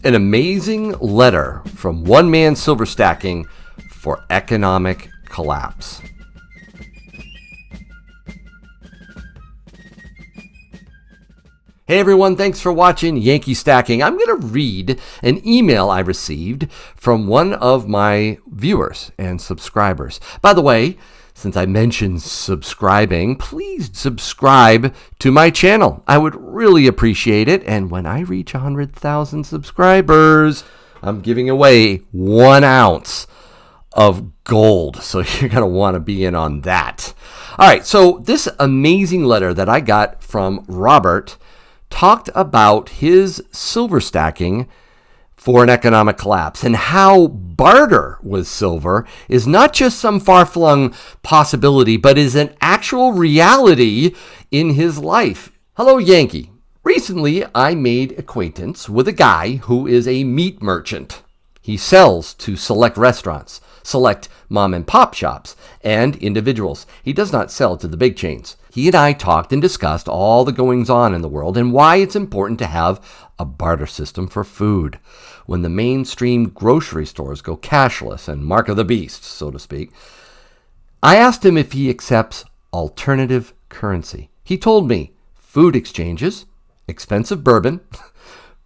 An amazing letter from one man silver stacking for economic collapse. Hey everyone, thanks for watching Yankee Stacking. I'm going to read an email I received from one of my viewers and subscribers. By the way, since I mentioned subscribing, please subscribe to my channel. I would really appreciate it. And when I reach 100,000 subscribers, I'm giving away 1 ounce of gold. So you're going to want to be in on that. All right, so this amazing letter that I got from Robert talked about his silver stacking for an economic collapse and how barter with silver is not just some far-flung possibility, but is an actual reality in his life. Hello, Yankee. Recently, I made acquaintance with a guy who is a meat merchant. He sells to select restaurants, select mom and pop shops, and individuals. He does not sell to the big chains. He and I talked and discussed all the goings on in the world and why it's important to have a barter system for food. When the mainstream grocery stores go cashless and mark of the beast, so to speak, I asked him if he accepts alternative currency. He told me food exchanges, expensive bourbon,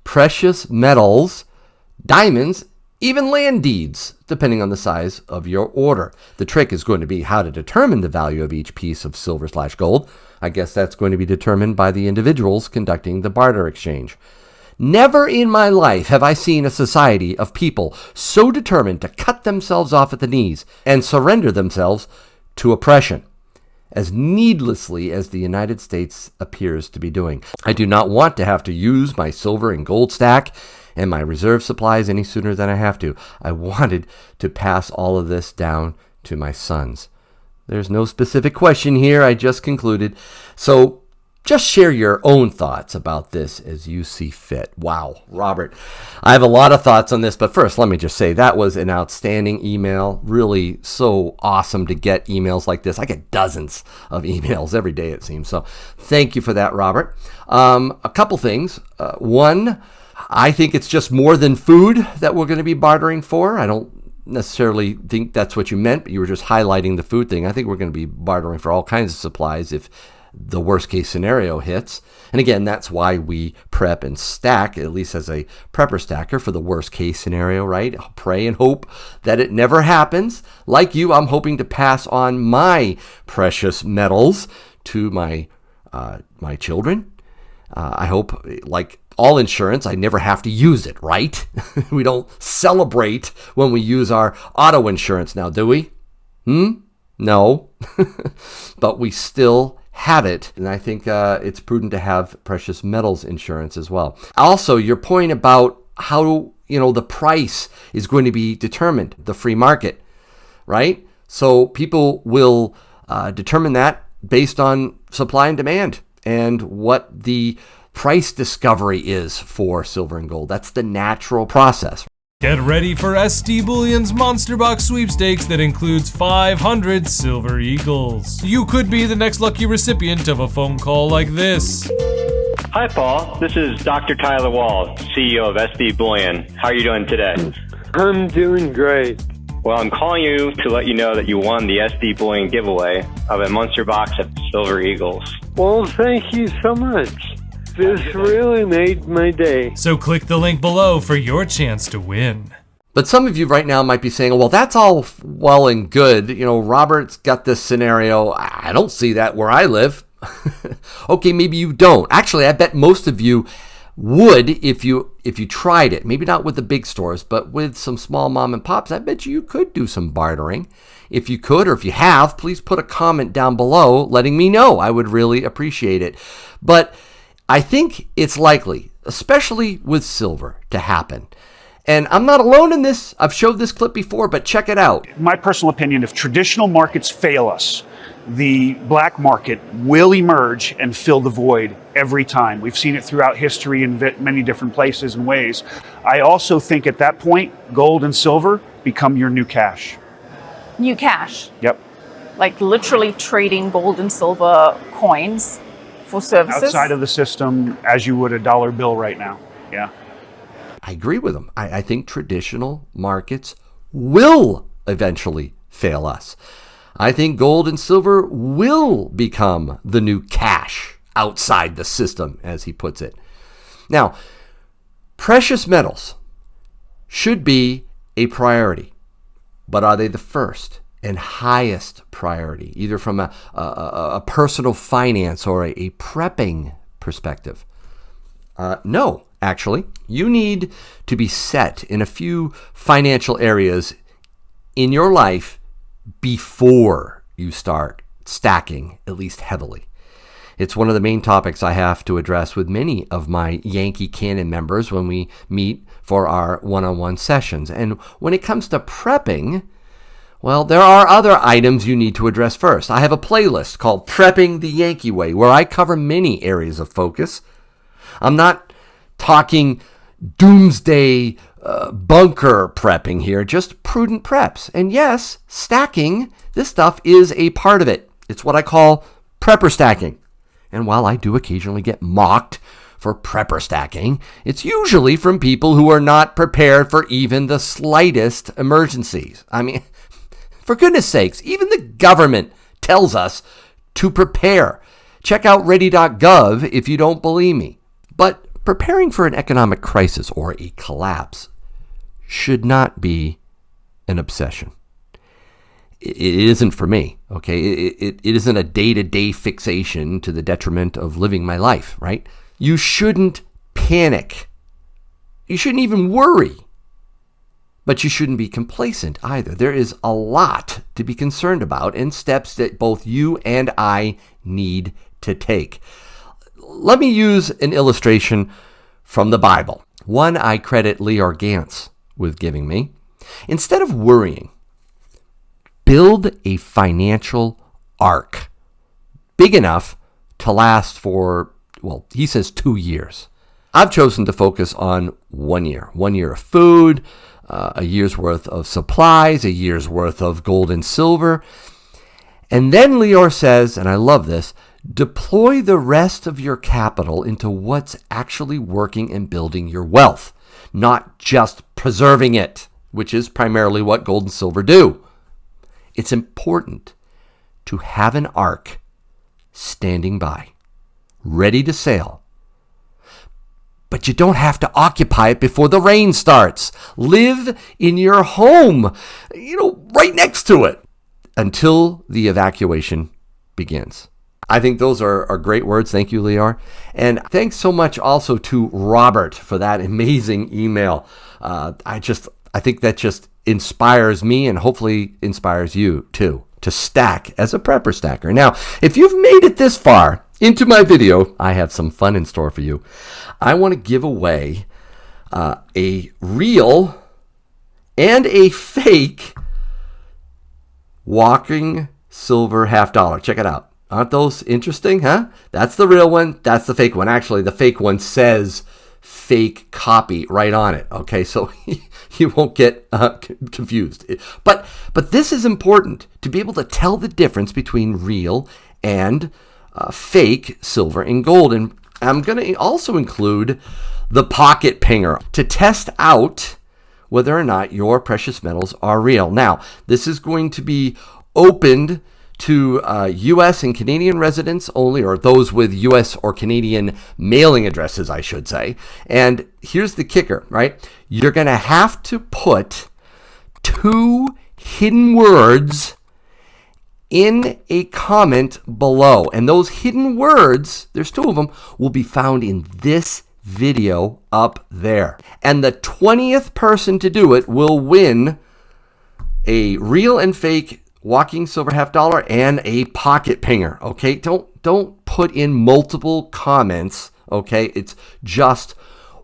precious metals, diamonds, even land deeds, depending on the size of your order. The trick is going to be how to determine the value of each piece of silver/gold. I guess that's going to be determined by the individuals conducting the barter exchange. Never in my life have I seen a society of people so determined to cut themselves off at the knees and surrender themselves to oppression, as needlessly as the United States appears to be doing. I do not want to have to use my silver and gold stack and my reserve supplies any sooner than I have to. I wanted to pass all of this down to my sons. There's no specific question here. I just concluded. So just share your own thoughts about this as you see fit. Wow, Robert, I have a lot of thoughts on this, but first let me just say that was an outstanding email. Really so awesome to get emails like this. I get dozens of emails every day, it seems. So thank you for that, Robert. A couple things. One, I think it's just more than food that we're going to be bartering for. I don't necessarily think that's what you meant, but you were just highlighting the food thing. I think we're going to be bartering for all kinds of supplies if the worst case scenario hits. And again, that's why we prep and stack, at least as a prepper stacker, for the worst case scenario, right? I'll pray and hope that it never happens. Like you, I'm hoping to pass on my precious metals to my children. I hope, like all insurance, I never have to use it, right? We don't celebrate when we use our auto insurance now, do we? No. But we still have it, and I think it's prudent to have precious metals insurance as well. Also, your point about how, the price is going to be determined, the free market, right? So people will determine that based on supply and demand and what the price discovery is for silver and gold. That's the natural process. Get ready for SD Bullion's Monster Box sweepstakes that includes 500 Silver Eagles. You could be the next lucky recipient of a phone call like this. Hi, Paul. This is Dr. Tyler Wall, CEO of SD Bullion. How are you doing today? I'm doing great. Well, I'm calling you to let you know that you won the SD Bullion giveaway of a Monster Box of Silver Eagles. Well, thank you so much. This really made my day. So click the link below for your chance to win. But some of you right now might be saying, well, that's all well and good. Robert's got this scenario. I don't see that where I live. Okay, maybe you don't. Actually, I bet most of you would if you tried it. Maybe not with the big stores, but with some small mom and pops. I bet you could do some bartering. If you could, or if you have, please put a comment down below letting me know. I would really appreciate it. But I think it's likely, especially with silver, to happen. And I'm not alone in this. I've showed this clip before, but check it out. My personal opinion, if traditional markets fail us, the black market will emerge and fill the void every time. We've seen it throughout history in many different places and ways. I also think at that point, gold and silver become your new cash. New cash? Yep. Like literally trading gold and silver coins for services? Outside of the system, as you would a dollar bill right now, yeah. I agree with him. I think traditional markets will eventually fail us. I think gold and silver will become the new cash outside the system, as he puts it. Now, precious metals should be a priority, but are they the first and highest priority, either from a personal finance or a prepping perspective? No, actually. You need to be set in a few financial areas in your life before you start stacking, at least heavily. It's one of the main topics I have to address with many of my Yankee Canon members when we meet for our one-on-one sessions. And when it comes to prepping, well, there are other items you need to address first. I have a playlist called Prepping the Yankee Way, where I cover many areas of focus. I'm not talking doomsday bunker prepping here, just prudent preps. And yes, stacking, this stuff is a part of it. It's what I call prepper stacking. And while I do occasionally get mocked for prepper stacking, it's usually from people who are not prepared for even the slightest emergencies. I mean, for goodness sakes, even the government tells us to prepare. Check out ready.gov if you don't believe me. But preparing for an economic crisis or a collapse should not be an obsession. It isn't for me, okay? It isn't a day-to-day fixation to the detriment of living my life, right? You shouldn't panic. You shouldn't even worry. But you shouldn't be complacent either. There is a lot to be concerned about and steps that both you and I need to take. Let me use an illustration from the Bible. One I credit Leor Gantz with giving me. Instead of worrying, build a financial ark big enough to last for, well, he says 2 years. I've chosen to focus on 1 year. 1 year of food, a year's worth of supplies, a year's worth of gold and silver. And then Leor says, and I love this, deploy the rest of your capital into what's actually working and building your wealth, not just preserving it, which is primarily what gold and silver do. It's important to have an ark standing by, ready to sail. But you don't have to occupy it before the rain starts. Live in your home, right next to it until the evacuation begins. I think those are great words. Thank you, Leor. And thanks so much also to Robert for that amazing email. I think that just inspires me and hopefully inspires you too to stack as a prepper stacker. Now, if you've made it this far into my video, I have some fun in store for you. I want to give away a real and a fake walking silver $50. Check it out. Aren't those interesting, huh? That's the real one. That's the fake one. Actually, the fake one says fake copy right on it. Okay, so you won't get confused. But this is important to be able to tell the difference between real and fake silver and gold. And I'm going to also include the pocket pinger to test out whether or not your precious metals are real. Now, this is going to be opened to U.S. and Canadian residents only, or those with U.S. or Canadian mailing addresses, I should say. And here's the kicker, right? You're going to have to put 2 hidden words in a comment below. And those hidden words, there's 2 of them, will be found in this video up there. And the 20th person to do it will win a real and fake walking silver $50 and a pocket pinger. Okay, don't put in multiple comments. Okay, it's just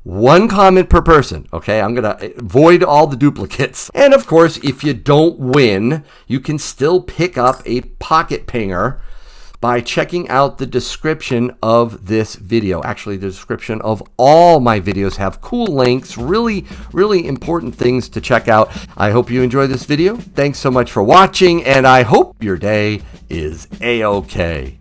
1 comment per person. Okay, I'm gonna avoid all the duplicates. And of course, if you don't win, you can still pick up a pocket pinger by checking out the description of this video. Actually, the description of all my videos have cool links, really, really important things to check out. I hope you enjoy this video. Thanks so much for watching, and I hope your day is A-OK.